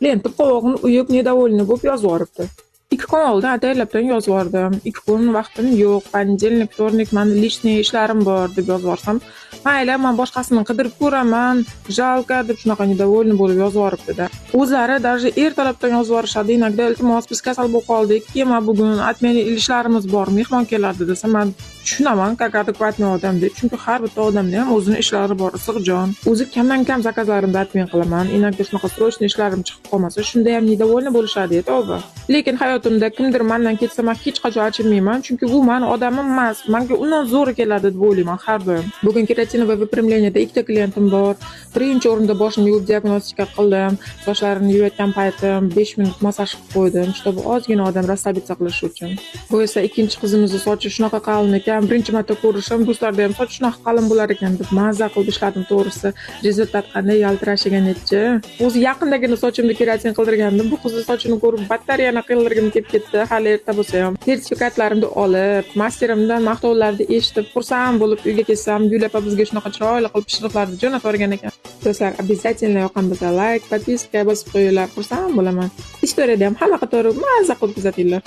Lenti qovog'ini uyib, недовольный bo'lib yozib yuboribdi. 2 kun oldin ataylabdan yozib yubordim. 2 kun vaqtim yo'q, понедельник, вторник mani lishniy ishlarim bor deb yozib yuborsam, mayli, men boshqasini qidirib ko'raman, жалко deb shunaqa недовольный bo'lib yozib yuboribdi-da. O'zlari даже ertalabdan yozib yuborishadi. Inogda iltimos, biz kasal bo'lib qoldik, kelma bugun, atmeni ishlarimiz bor, mehmon keladi desa, men tushunaman, как adekvatniy odam deb. Chunki har bitta odamda ham o'zini ishlari bor, issiqjon. O'zi kamdan-kam zakazlarimni atmen qilaman. Inogda shunaqa срочный ishlarim chiqib qolmasa, shunda ham недовольный bo'lishadi, tavba. Lekin hayotimda kimdir mendan ketsa, men hech qachon achinmayman, chunki bu meni odamim emas. Menga undan zo'r keladi deb o'ylayman har doim. Bugun keratinovoy выпрямлениеda ikkita klientim bor. Birinchi o'rinda boshini yuvib diagnostika qildim. Sochlarini yuvayotgan paytim 5 minut massaj qilib qo'ydim, чтобы ozgina odam расслабиться qilish uchun. Bu esa ikkinchi qizimizning sochi shunaqa qalin ekan, birinchi marta ko'rishim, do'stlarda ham soch shunaqa qalin bo'lar ekan deb maza qilib ishladim to'g'risi. Rezultat qanday yaltirashigan-chi. O'zi yaqindagina sochimni keratin qildirgandim. Bu qizning sochini ko'rib battar yana qildirgim kelib ketdi. Hali erta bo'lsa ham. Sertifikatlarimni olib, masterimdan maqtovlarni eshitib, xursand bo'lib uyga kelsam, Yuliya opa bizga shunaqa chiroyli qilib pishiriqlarni jo'natib yuborgan ekan. Do'stlar, обязательно yoqqan bo'lsa like, подписка bosib qo'yinglar, xursand bo'laman. Istoriyada ham hamma qatori maza qilib kuzatinglar.